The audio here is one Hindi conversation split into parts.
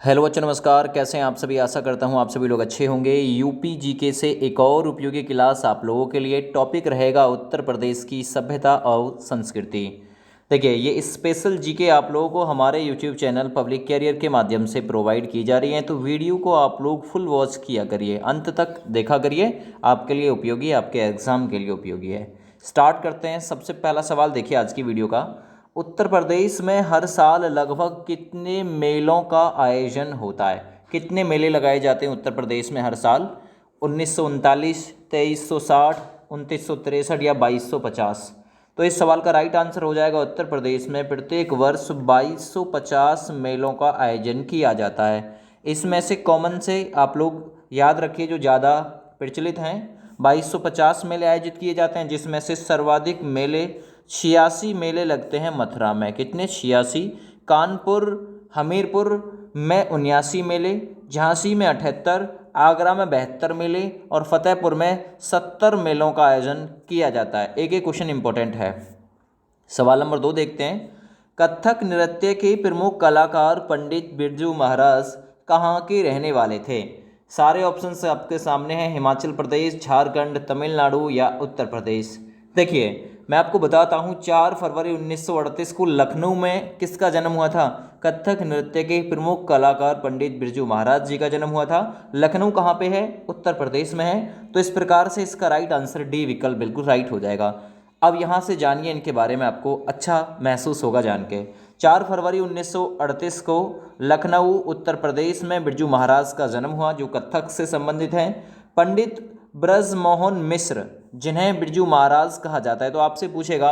हेलो बच्चों, नमस्कार। कैसे हैं आप सभी। आशा करता हूं आप सभी लोग अच्छे होंगे। यूपी जीके से एक और उपयोगी क्लास आप लोगों के लिए। टॉपिक रहेगा उत्तर प्रदेश की सभ्यता और संस्कृति। देखिए, ये स्पेशल जीके आप लोगों को हमारे यूट्यूब चैनल पब्लिक कैरियर के माध्यम से प्रोवाइड की जा रही है, तो वीडियो को आप लोग फुल वॉच किया करिए, अंत तक देखा करिए। आपके लिए उपयोगी, आपके एग्ज़ाम के लिए उपयोगी है। स्टार्ट करते हैं। सबसे पहला सवाल देखिए आज की वीडियो का। उत्तर प्रदेश में हर साल लगभग कितने मेलों का आयोजन होता है? कितने मेले लगाए जाते हैं उत्तर प्रदेश में हर साल? 1939, 2360, 2963 या 2250? तो इस सवाल का राइट आंसर हो जाएगा उत्तर प्रदेश में प्रत्येक वर्ष 2250 मेलों का आयोजन किया जाता है। इसमें से कॉमन से आप लोग याद रखिए जो ज़्यादा प्रचलित हैं। 2250 मेले आयोजित किए जाते हैं, जिसमें से सर्वाधिक मेले 86 मेले लगते हैं मथुरा में। कितने? 86। कानपुर हमीरपुर में 79 मेले, झांसी में 78, आगरा में 72 मेले और फतेहपुर में 70 मेलों का आयोजन किया जाता है। एक एक क्वेश्चन इंपॉर्टेंट है। सवाल नंबर 2 देखते हैं। कथक नृत्य के प्रमुख कलाकार पंडित बिरजू महाराज कहाँ के रहने वाले थे? सारे ऑप्शंस आपके सामने हैं। हिमाचल प्रदेश, झारखंड, तमिलनाडु या उत्तर प्रदेश। देखिए, मैं आपको बताता हूँ 4 फरवरी 1938 को लखनऊ में किसका जन्म हुआ था? कथक नृत्य के प्रमुख कलाकार पंडित बिरजू महाराज जी का जन्म हुआ था। लखनऊ कहाँ पे है? उत्तर प्रदेश में है। तो इस प्रकार से इसका राइट आंसर डी विकल्प बिल्कुल राइट हो जाएगा। अब यहाँ से जानिए इनके बारे में, आपको अच्छा महसूस होगा जान के। 4 फरवरी 1938 को लखनऊ उत्तर प्रदेश में बिरजू महाराज का जन्म हुआ, जो कथक से संबंधित हैं। पंडित ब्रजमोहन मिश्र, जिन्हें बिरजू महाराज कहा जाता है, तो आपसे पूछेगा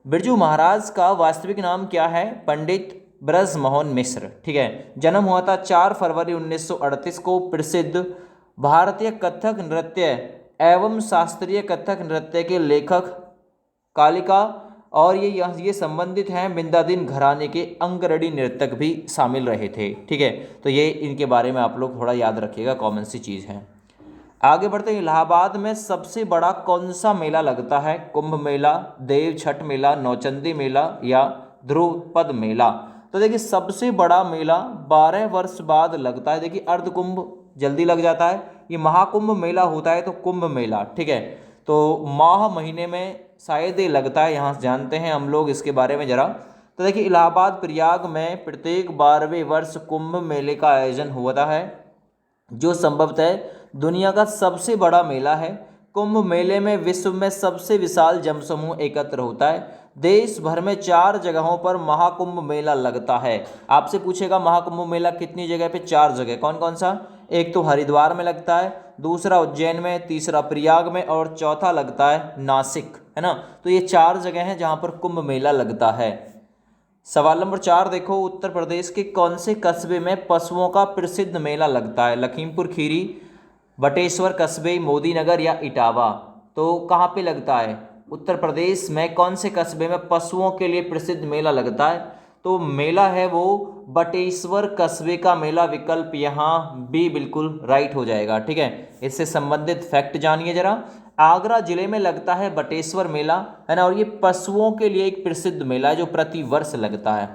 बिरजू महाराज का वास्तविक नाम क्या है? पंडित ब्रजमोहन मिश्र। ठीक है। जन्म हुआ था 4 फरवरी 1938 को। प्रसिद्ध भारतीय कथक नृत्य एवं शास्त्रीय कथक नृत्य के लेखक, कालिका और ये संबंधित हैं बिंदादिन घराने के अंगरडी नर्तक भी शामिल रहे थे। ठीक है। तो ये इनके बारे में आप लोग थोड़ा याद रखिएगा, कॉमन सी चीज़ है। आगे बढ़ते हैं। इलाहाबाद में सबसे बड़ा कौन सा मेला लगता है? कुंभ मेला, देव छठ मेला, नौचंदी मेला या ध्रुपद मेला? तो देखिए, सबसे बड़ा मेला 12 वर्ष बाद लगता है। देखिए, अर्ध कुंभ जल्दी लग जाता है, ये महाकुंभ मेला होता है तो कुंभ मेला। ठीक है। तो माह महीने में शायद ये लगता है, यहाँ से जानते हैं हम लोग इसके बारे में ज़रा। तो देखिए, इलाहाबाद प्रयाग में प्रत्येक 12वें वर्ष कुंभ मेले का आयोजन होता है, जो संभवतः दुनिया का सबसे बड़ा मेला है। कुंभ मेले में विश्व में सबसे विशाल जनसमूह एकत्र होता है। देश भर में 4 जगहों पर महाकुंभ मेला लगता है। आपसे पूछेगा महाकुंभ मेला कितनी जगह पे? 4 जगह। कौन कौन सा? एक तो हरिद्वार में लगता है, दूसरा उज्जैन में, तीसरा प्रयाग में और चौथा लगता है नासिक, है ना। तो ये 4 जगह हैं जहाँ पर कुंभ मेला लगता है। सवाल नंबर 4 देखो। उत्तर प्रदेश के कौन से कस्बे में पशुओं का प्रसिद्ध मेला लगता है? लखीमपुर खीरी, बटेश्वर कस्बे, मोदी नगर या इटावा? तो कहाँ पे लगता है? उत्तर प्रदेश में कौन से कस्बे में पशुओं के लिए प्रसिद्ध मेला लगता है? तो मेला है वो बटेश्वर कस्बे का मेला। विकल्प यहाँ बी बिल्कुल राइट हो जाएगा। ठीक है। इससे संबंधित फैक्ट जानिए जरा। आगरा जिले में लगता है बटेश्वर मेला, है ना, और ये पशुओं के लिए एक प्रसिद्ध मेला है जो प्रति वर्ष लगता है।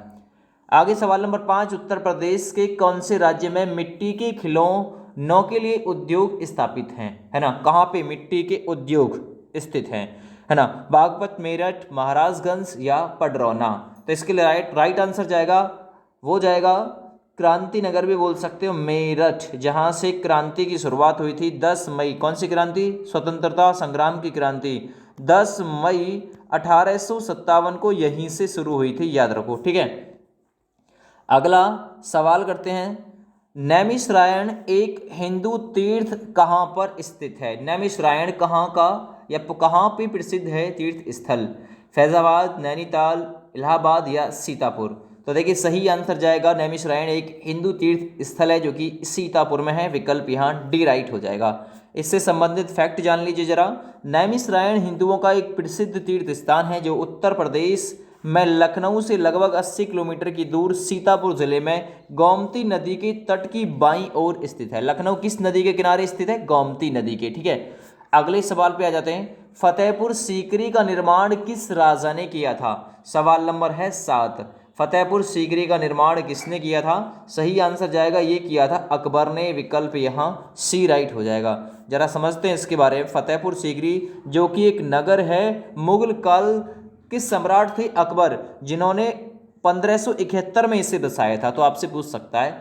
आगे सवाल नंबर 5। उत्तर प्रदेश के कौन से राज्य में मिट्टी के खिलौनों के लिए उद्योग स्थापित हैं? है ना, कहाँ पे मिट्टी के उद्योग स्थित हैं? है ना, बागपत, मेरठ, महाराजगंज या पडरौना? तो इसके लिए राइट आंसर जाएगा, वो जाएगा क्रांति नगर भी बोल सकते हो, मेरठ, जहाँ से क्रांति की शुरुआत हुई थी 10 मई। कौन सी क्रांति? स्वतंत्रता संग्राम की क्रांति 10 मई 1857 को यहीं से शुरू हुई थी, याद रखो। ठीक है। अगला सवाल करते हैं। नैमिषारण्य एक हिंदू तीर्थ कहाँ पर स्थित है? नैमिषारण्य कहाँ का या कहाँ पे प्रसिद्ध है तीर्थ स्थल? फैजाबाद, नैनीताल, इलाहाबाद या सीतापुर? तो देखिए, सही आंसर जाएगा नैमिषारण्य एक हिंदू तीर्थ स्थल है जो कि सीतापुर में है। विकल्प यहाँ डी राइट हो जाएगा। इससे संबंधित फैक्ट जान लीजिए जरा। नैमिषारण्य हिंदुओं का एक प्रसिद्ध तीर्थ स्थान है जो उत्तर प्रदेश में लखनऊ से लगभग 80 किलोमीटर की दूर सीतापुर जिले में गोमती नदी के तट की बाईं ओर स्थित है। लखनऊ किस नदी के किनारे स्थित है? गोमती नदी के। ठीक है। अगले सवाल पे आ जाते हैं। फतेहपुर सीकरी का निर्माण किस राजा ने किया था? सवाल नंबर है 7। फतेहपुर सीकरी का निर्माण किसने किया था? सही आंसर जाएगा ये किया था अकबर ने। विकल्प यहाँ सी राइट हो जाएगा। जरा समझते हैं इसके बारे में। फतेहपुर सीकरी जो कि एक नगर है, मुगल काल के सम्राट थे अकबर, जिन्होंने 1571 में इसे बसाया था। तो आपसे पूछ सकता है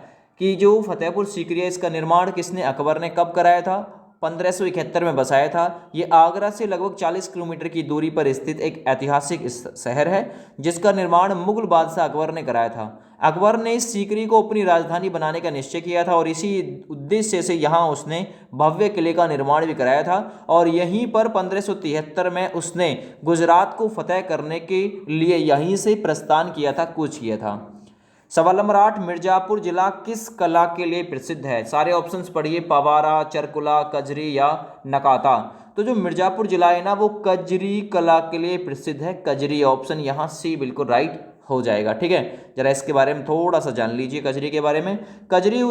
कि जो फतेहपुर सीकरी है इसका निर्माण किसने, अकबर ने कब कराया था? 1571 में बसाया था। ये आगरा से लगभग 40 किलोमीटर की दूरी पर स्थित एक ऐतिहासिक शहर है जिसका निर्माण मुगल बादशाह अकबर ने कराया था। अकबर ने इस सीकरी को अपनी राजधानी बनाने का निश्चय किया था और इसी उद्देश्य से यहाँ उसने भव्य किले का निर्माण भी कराया था और यहीं पर 1573 में उसने गुजरात को फतेह करने के लिए यहीं से प्रस्थान किया था, कूच किया था। सवाल नंबर 8, मिर्जापुर जिला किस कला के लिए प्रसिद्ध है? सारे ऑप्शंस पढ़िए, पवारा, चरकुला, कजरी या नकाता। तो जो मिर्जापुर जिला है ना वो कजरी कला के लिए प्रसिद्ध है। कजरी, ऑप्शन यहाँ सी बिल्कुल राइट हो जाएगा। ठीक है, जरा इसके बारे में थोड़ा सा जान लीजिए कजरी के बारे में। कजरी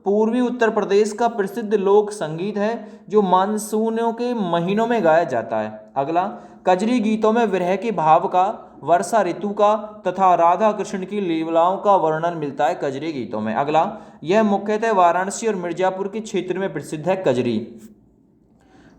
पूर्वी उत्तर प्रदेश का प्रसिद्ध लोक संगीत है जो मानसूनों के महीनों में गाया जाता है। अगला, कजरी गीतों में विरह के भाव का, वर्षा ऋतु का तथा राधा कृष्ण की लीलाओं का वर्णन मिलता है कजरी गीतों में। अगला, यह मुख्यतः वाराणसी और मिर्जापुर के क्षेत्र में प्रसिद्ध है कजरी।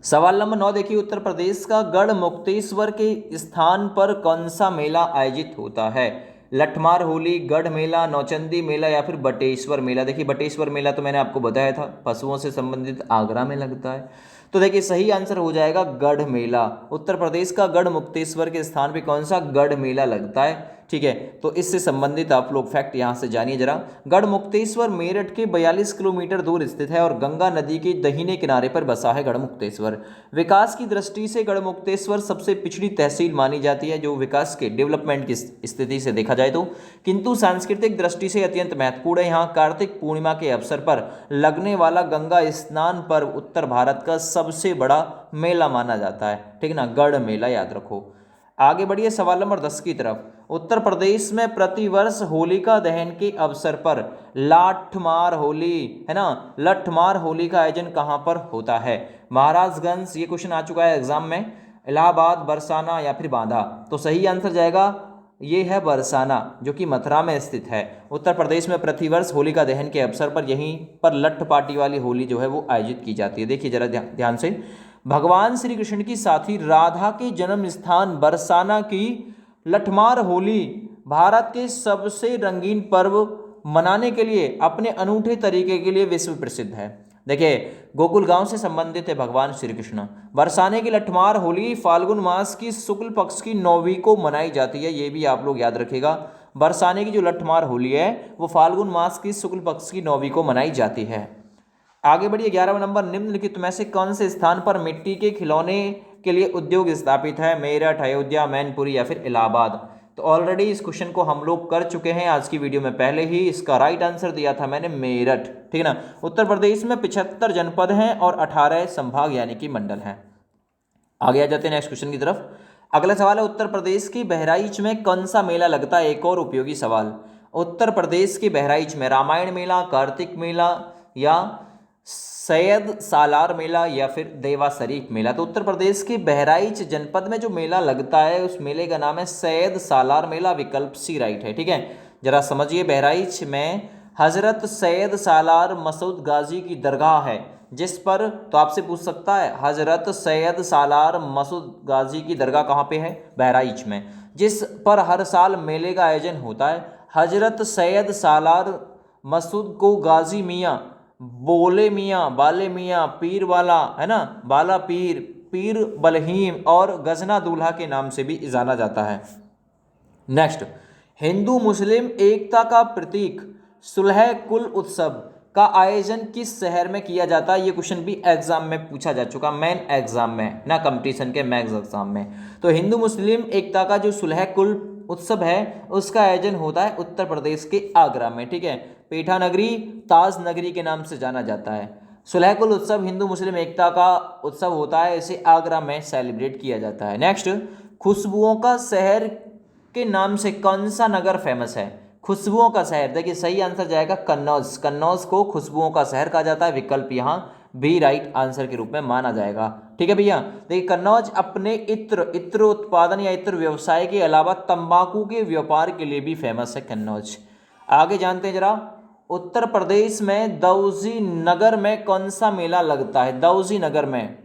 सवाल नंबर 9 देखिए, उत्तर प्रदेश का गढ़ मुक्तेश्वर के स्थान पर कौन सा मेला आयोजित होता है? लठमार होली, गढ़ मेला, नौचंदी मेला या फिर बटेश्वर मेला। देखिए बटेश्वर मेला तो मैंने आपको बताया था, पशुओं से संबंधित आगरा में लगता है। तो देखिए सही आंसर हो जाएगा गढ़ मेला। उत्तर प्रदेश का गढ़ मुक्तेश्वर के स्थान पे कौन सा गढ़ मेला लगता है? ठीक है, तो इससे संबंधित आप लोग फैक्ट यहाँ से जानिए जरा। गढ़ मुक्तेश्वर मेरठ के 42 किलोमीटर दूर स्थित है और गंगा नदी के दाहिने किनारे पर बसा है गढ़ मुक्तेश्वर। विकास की दृष्टि से गढ़ मुक्तेश्वर सबसे पिछड़ी तहसील मानी जाती है, जो विकास के डेवलपमेंट की स्थिति से देखा जाए तो, किंतु सांस्कृतिक दृष्टि से अत्यंत महत्वपूर्ण है। यहाँ कार्तिक पूर्णिमा के अवसर पर लगने वाला गंगा स्नान पर्व उत्तर भारत का सबसे बड़ा मेला माना जाता है। ठीक है ना, गढ़ मेला याद रखो। आगे बढ़िए सवाल नंबर 10 की तरफ। उत्तर प्रदेश में प्रतिवर्ष होलिका दहन के अवसर पर लाठमार होली, है ना, लठमार होली का आयोजन कहाँ पर होता है? महाराजगंज, ये क्वेश्चन आ चुका है एग्जाम में, इलाहाबाद, बरसाना या फिर बांदा। तो सही आंसर जाएगा ये है बरसाना, जो कि मथुरा में स्थित है। उत्तर प्रदेश में प्रतिवर्ष होलिका दहन के अवसर पर यहीं पर लठ पार्टी वाली होली जो है वो आयोजित की जाती है। देखिए जरा ध्यान से, भगवान श्री कृष्ण की साथी राधा के जन्म स्थान बरसाना की लठमार होली भारत के सबसे रंगीन पर्व मनाने के लिए अपने अनूठे तरीके के लिए विश्व प्रसिद्ध है। देखिए गोकुल गांव से संबंधित है भगवान श्री कृष्ण। बरसाने की लठमार होली फाल्गुन मास की शुक्ल पक्ष की 9वीं को मनाई जाती है, ये भी आप लोग याद रखिएगा। बरसाने की जो लठमार होली है वो फाल्गुन मास की शुक्ल पक्ष की 9वीं को मनाई जाती है। आगे बढ़िए 11वां नंबर, निम्नलिखित में से कौन से स्थान पर मिट्टी के खिलौने के लिए उद्योग स्थापित है? मेरठ, अयोध्या, मैनपुरी या फिर इलाहाबाद। तो ऑलरेडी इस क्वेश्चन को हम लोग कर चुके हैं आज की वीडियो में पहले ही। इसका राइट आंसर दिया था मैंने मेरठ। ठीक है ना। उत्तर प्रदेश में 75 जनपद हैं और 18 संभाग यानी कि मंडल हैं। आगे आ जाते हैं नेक्स्ट क्वेश्चन की तरफ। अगला सवाल है, उत्तर प्रदेश की बहराइच में कौन सा मेला लगता है? एक और उपयोगी सवाल। उत्तर प्रदेश के बहराइच में रामायण मेला, कार्तिक मेला या सैयद सालार मेला या फिर देवा शरीफ मेला। तो उत्तर प्रदेश के बहराइच जनपद में जो मेला लगता है उस मेले का नाम है सैयद सालार मेला। विकल्प सी राइट है। ठीक है, जरा समझिए, बहराइच में हजरत सैयद सालार मसूद गाजी की दरगाह है जिस पर, तो आपसे पूछ सकता है हजरत सैयद सालार मसूद गाजी की दरगाह कहाँ पे है? बहराइच में, जिस पर हर साल मेले का आयोजन होता है। हजरत सैयद सालार मसूद को गाजी मियाँ, बोले मियाँ, बाले मियाँ, पीर वाला, है ना, बाला पीर, पीर बलहीम और गजना दूल्हा के नाम से भी जाना जाता है। नेक्स्ट, हिंदू मुस्लिम एकता का प्रतीक सुलह कुल उत्सव का आयोजन किस शहर में किया जाता है? ये क्वेश्चन भी एग्जाम में पूछा जा चुका, मेन एग्जाम में ना, कंपटीशन के मैक्स एग्जाम में। तो हिंदू मुस्लिम एकता का जो सुलह कुल उत्सव है उसका आयोजन होता है उत्तर प्रदेश के आगरा में। ठीक है, पेठा नगरी, ताज नगरी के नाम से जाना जाता है। सुलह कुल उत्सव हिंदू मुस्लिम एकता का उत्सव होता है, इसे आगरा में सेलिब्रेट किया जाता है। नेक्स्ट, खुशबुओं का शहर के नाम से कौन सा नगर फेमस है? खुशबुओं का शहर, देखिए सही आंसर जाएगा कन्नौज। कन्नौज को खुशबुओं का शहर कहा जाता है। विकल्प यहाँ बी राइट आंसर के रूप में माना जाएगा। ठीक है भैया। देखिए कन्नौज अपने इत्र उत्पादन या इत्र व्यवसाय के अलावा तंबाकू के व्यापार के लिए भी फेमस है कन्नौज। आगे जानते हैं जरा, उत्तर प्रदेश में दौजी नगर में कौन सा मेला लगता है? दौजी नगर में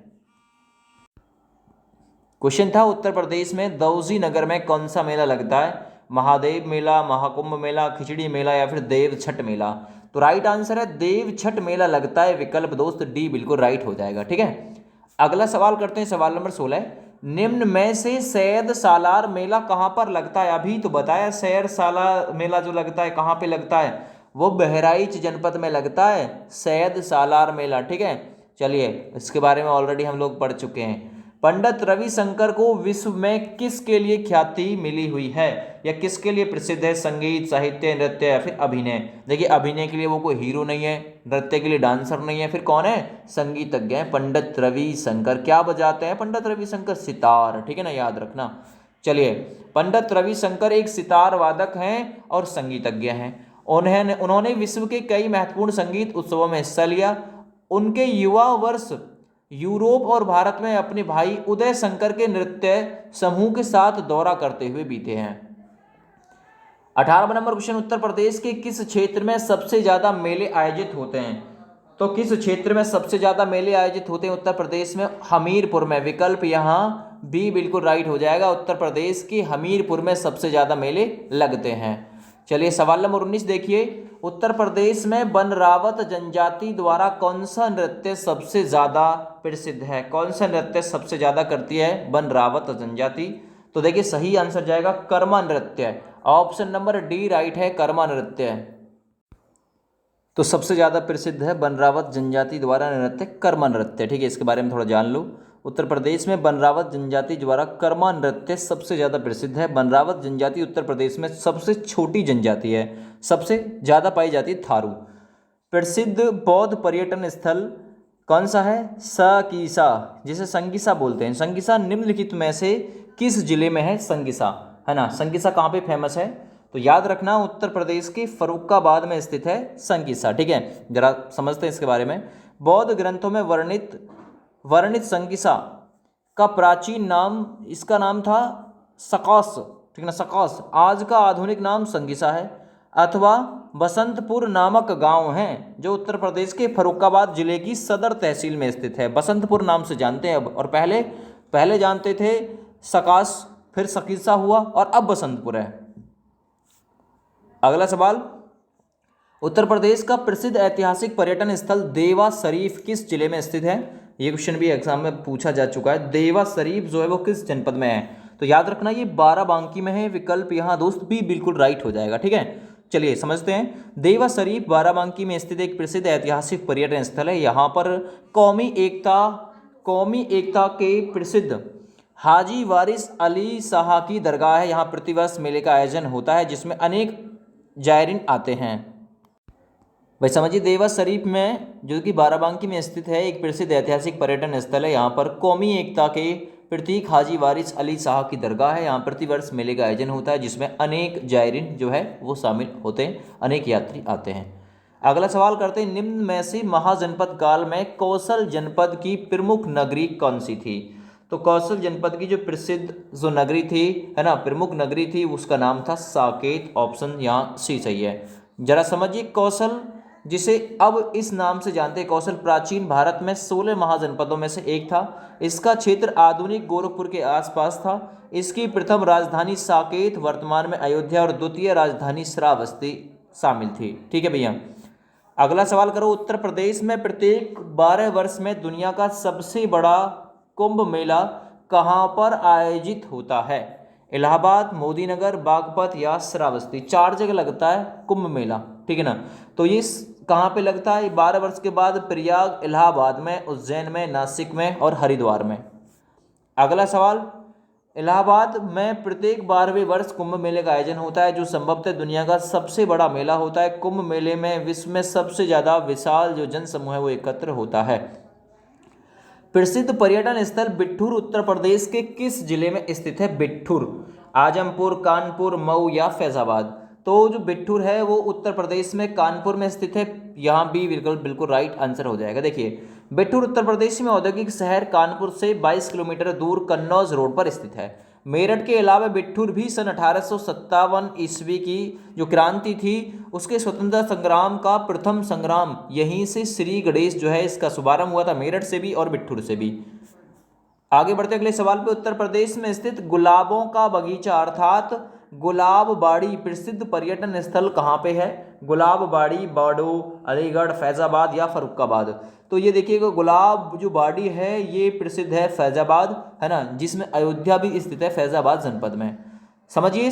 क्वेश्चन था, उत्तर प्रदेश में दौजी नगर में कौन सा मेला लगता है? महादेव मेला, महाकुंभ मेला, खिचड़ी मेला या फिर देव छठ मेला? तो राइट आंसर है देव छठ मेला लगता है, विकल्प दोस्त डी बिल्कुल राइट हो जाएगा। ठीक है। अगला सवाल करते हैं, सवाल नंबर 16। निम्न में से सैयद सालार मेला कहाँ पर लगता है? अभी तो बताया सैयद सालार मेला जो लगता है कहाँ पे लगता है, वो बहराइच जनपद में लगता है सैयद सालार मेला। ठीक है, चलिए इसके बारे में ऑलरेडी हम लोग पढ़ चुके हैं। पंडित रविशंकर को विश्व में किसके लिए ख्याति मिली हुई है या किसके लिए प्रसिद्ध है? संगीत, साहित्य, नृत्य या फिर अभिनय? देखिए अभिनय के लिए वो कोई हीरो नहीं है, नृत्य के लिए डांसर नहीं है, फिर कौन है? संगीतज्ञ है पंडित रविशंकर। क्या बजाते हैं पंडित रविशंकर? सितार। ठीक है ना, याद रखना। चलिए, पंडित रविशंकर एक सितार वादक हैं और संगीतज्ञ हैं। उन्होंने विश्व के कई महत्वपूर्ण संगीत उत्सवों में हिस्सा लिया। उनके युवा वर्ष यूरोप और भारत में अपने भाई उदय शंकर के नृत्य समूह के साथ दौरा करते हुए बीते हैं। 18वां नंबर क्वेश्चन, उत्तर प्रदेश के किस क्षेत्र में सबसे ज्यादा मेले आयोजित होते हैं? तो किस क्षेत्र में सबसे ज्यादा मेले आयोजित होते हैं उत्तर प्रदेश में? हमीरपुर में, विकल्प यहाँ बी बिल्कुल राइट हो जाएगा। उत्तर प्रदेश के हमीरपुर में सबसे ज्यादा मेले लगते हैं। चलिए सवाल नंबर 19 देखिए, उत्तर प्रदेश में बनरावत जनजाति द्वारा कौन सा नृत्य सबसे ज्यादा प्रसिद्ध है? कौन सा नृत्य सबसे ज्यादा करती है बनरावत जनजाति? तो देखिए सही आंसर जाएगा कर्मा नृत्य। ऑप्शन नंबर डी राइट है, कर्मा नृत्य। तो सबसे ज्यादा प्रसिद्ध है बनरावत जनजाति द्वारा नृत्य कर्मा नृत्य। ठीक है, इसके बारे में थोड़ा जान लो। उत्तर प्रदेश में बनरावत जनजाति द्वारा कर्मा नृत्य सबसे ज़्यादा प्रसिद्ध है। बनरावत जनजाति उत्तर प्रदेश में सबसे छोटी जनजाति है, सबसे ज़्यादा पाई जाती है थारू। प्रसिद्ध बौद्ध पर्यटन स्थल कौन सा है? संगीसा, जिसे संगीसा बोलते हैं। संगीसा निम्नलिखित में से किस जिले में है? संगीसा, है ना। संगीसा कहाँ पे फेमस है? तो याद रखना उत्तर प्रदेश के फर्रुखाबाद में स्थित है संगीसा। ठीक है, जरा समझते हैं इसके बारे में। बौद्ध ग्रंथों में वर्णित संगीसा का प्राचीन नाम, इसका नाम था सकास। ठीक ना, सकास। आज का आधुनिक नाम संगीसा है, अथवा बसंतपुर नामक गांव है जो उत्तर प्रदेश के फर्रुखाबाद जिले की सदर तहसील में स्थित है। बसंतपुर नाम से जानते हैं अब, और पहले जानते थे सकास, फिर सकीसा हुआ और अब बसंतपुर है। अगला सवाल, उत्तर प्रदेश का प्रसिद्ध ऐतिहासिक पर्यटन स्थल देवा शरीफ किस जिले में स्थित है? ये क्वेश्चन भी एग्जाम में पूछा जा चुका है। देवा शरीफ जो है वो किस जनपद में है? तो याद रखना ये बाराबांकी में है, विकल्प यहाँ दोस्त भी बिल्कुल राइट हो जाएगा। ठीक है, चलिए समझते हैं। देवा शरीफ बाराबांकी में स्थित एक प्रसिद्ध ऐतिहासिक पर्यटन स्थल है। यहाँ पर कौमी एकता के प्रसिद्ध हाजी वारिस अली शाह की दरगाह है। यहाँ प्रतिवर्ष मेले का आयोजन होता है जिसमें अनेक जायरीन आते हैं। भाई समझिए, देवा शरीफ में जो कि बाराबांकी में स्थित है एक प्रसिद्ध ऐतिहासिक पर्यटन स्थल है। यहाँ पर कौमी एकता के प्रतीक हाजी वारिस अली शाह की दरगाह है। यहाँ प्रतिवर्ष मेले का आयोजन होता है जिसमें अनेक जायरीन जो है वो शामिल होते हैं, अनेक यात्री आते हैं। अगला सवाल करते हैं, निम्न में से महाजनपद काल में कौशल जनपद की प्रमुख नगरी कौन सी थी? तो कौशल जनपद की जो प्रसिद्ध जो नगरी थी, है ना, प्रमुख नगरी थी, उसका नाम था साकेत। ऑप्शन यहाँ सी सही है। जरा समझिए, कौशल जिसे अब इस नाम से जानते हैं, कौशल प्राचीन भारत में 16 महाजनपदों में से एक था। इसका क्षेत्र आधुनिक गोरखपुर के आसपास था। इसकी प्रथम राजधानी साकेत, वर्तमान में अयोध्या, और द्वितीय राजधानी श्रावस्ती शामिल थी। ठीक है भैया। अगला सवाल करो, उत्तर प्रदेश में प्रत्येक 12 वर्ष में दुनिया का सबसे बड़ा कुंभ मेला कहाँ पर आयोजित होता है? इलाहाबाद, मोदीनगर, बागपत या श्रावस्ती? 4 जगह लगता है कुंभ मेला। ठीक है ना, तो ये कहाँ पे लगता है? 12 वर्ष के बाद प्रयाग, इलाहाबाद में, उज्जैन में, नासिक में और हरिद्वार में। अगला सवाल, इलाहाबाद में प्रत्येक 12वें वर्ष कुंभ मेले का आयोजन होता है जो संभवतः दुनिया का सबसे बड़ा मेला होता है। कुंभ मेले में विश्व में सबसे ज़्यादा विशाल जो जन समूह है वो एकत्र होता है। प्रसिद्ध पर्यटन स्थल बिठूर उत्तर प्रदेश के किस जिले में स्थित है? बिठूर, आजमपुर, कानपुर, मऊ या फैजाबाद? तो जो बिठूर है वो उत्तर प्रदेश में कानपुर में स्थित है। यहाँ भी बिल्कुल राइट आंसर हो जाएगा। देखिए, बिठूर उत्तर प्रदेश में औद्योगिक शहर कानपुर से 22 किलोमीटर दूर कन्नौज रोड पर स्थित है। मेरठ के अलावा बिठूर भी सन 1857 ईस्वी की जो क्रांति थी उसके स्वतंत्रता संग्राम का प्रथम संग्राम यहीं से श्री गणेश जो है इसका शुभारंभ हुआ था, मेरठ से भी और बिठूर से भी। आगे बढ़ते अगले सवाल पे, उत्तर प्रदेश में स्थित गुलाबों का बगीचा अर्थात गुलाबबाड़ी प्रसिद्ध पर्यटन स्थल कहाँ पे है? गुलाबबाड़ी बाड़ो, अलीगढ़, फैजाबाद या फर्रुखाबाद। तो ये देखिएगा गुलाब जो बाड़ी है ये प्रसिद्ध है फैजाबाद, है ना, जिसमें अयोध्या भी स्थित है फैजाबाद जनपद में। समझिए,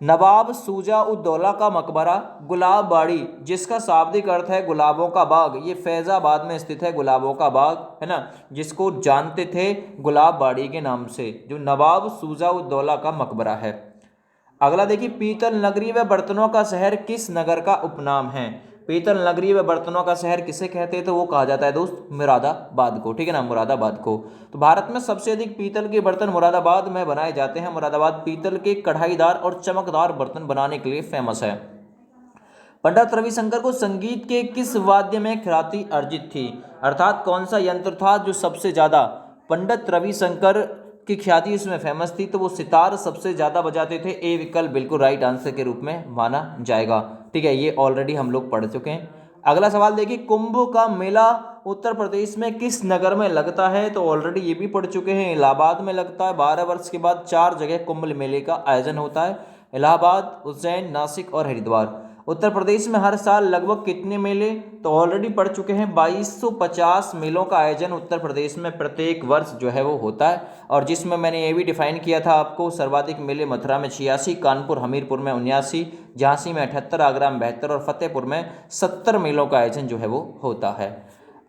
नवाब शुजा उद दौला का मकबरा गुलाबबाड़ी जिसका शाब्दिक अर्थ है गुलाबों का बाग, ये फैजाबाद में स्थित है गुलाबों का बाग, है ना, जिसको जानते थे गुलाबबाड़ी के नाम से, जो नवाब शुजा उद दौला का मकबरा है। अगला देखिए, पीतल नगरी व बर्तनों का शहर किस नगर का उपनाम है? पीतल नगरी व बर्तनों का शहर किसे कहते हैं? तो वो कहा जाता है दोस्त मुरादाबाद को, ठीक है ना, मुरादाबाद को। तो भारत में सबसे अधिक पीतल के बर्तन मुरादाबाद में बनाए जाते हैं। मुरादाबाद पीतल के कढ़ाईदार और चमकदार बर्तन बनाने के लिए फेमस है। पंडित रविशंकर को संगीत के किस वाद्य में ख्याति अर्जित थी? अर्थात कौन सा यंत्र था जो सबसे ज्यादा पंडित रविशंकर की ख्याति इसमें फेमस थी? तो वो सितार सबसे ज्यादा बजाते थे। ए विकल्प बिल्कुल राइट आंसर के रूप में माना जाएगा, ठीक है, ये ऑलरेडी हम लोग पढ़ चुके हैं। अगला सवाल देखिए, कुंभ का मेला उत्तर प्रदेश में किस नगर में लगता है? तो ऑलरेडी ये भी पढ़ चुके हैं, इलाहाबाद में लगता है। 12 वर्ष के बाद 4 जगह कुंभ मेले का आयोजन होता है, इलाहाबाद, उज्जैन, नासिक और हरिद्वार। उत्तर प्रदेश में हर साल लगभग कितने मेले? तो ऑलरेडी पढ़ चुके हैं, 2250 मेलों का आयोजन उत्तर प्रदेश में प्रत्येक वर्ष जो है वो होता है। और जिसमें मैंने ये भी डिफाइन किया था आपको, सर्वाधिक मेले मथुरा में 86, कानपुर हमीरपुर में 79, झांसी में 78, आगरा में 72 और फतेहपुर में 70 मेलों का आयोजन जो है वो होता है।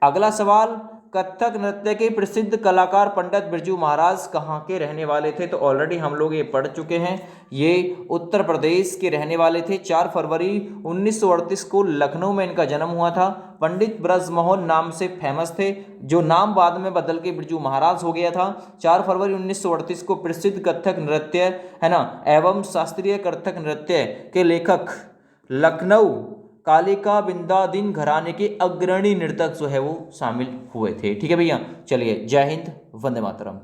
अगला सवाल, कथक नृत्य के प्रसिद्ध कलाकार पंडित बिरजू महाराज कहाँ के रहने वाले थे? तो ऑलरेडी हम लोग ये पढ़ चुके हैं, ये उत्तर प्रदेश के रहने वाले थे। 4 फरवरी 1938 को लखनऊ में इनका जन्म हुआ था। पंडित ब्रजमोहन नाम से फेमस थे, जो नाम बाद में बदल के बिरजू महाराज हो गया था। 4 फरवरी 1938 को प्रसिद्ध कथक नृत्य, है ना, एवं शास्त्रीय कथक नृत्य के लेखक लखनऊ कालिका बिंदादिन घराने के अग्रणी नर्तक जो है वो शामिल हुए थे। ठीक है भैया, चलिए, जय हिंद, वंदे मातरम।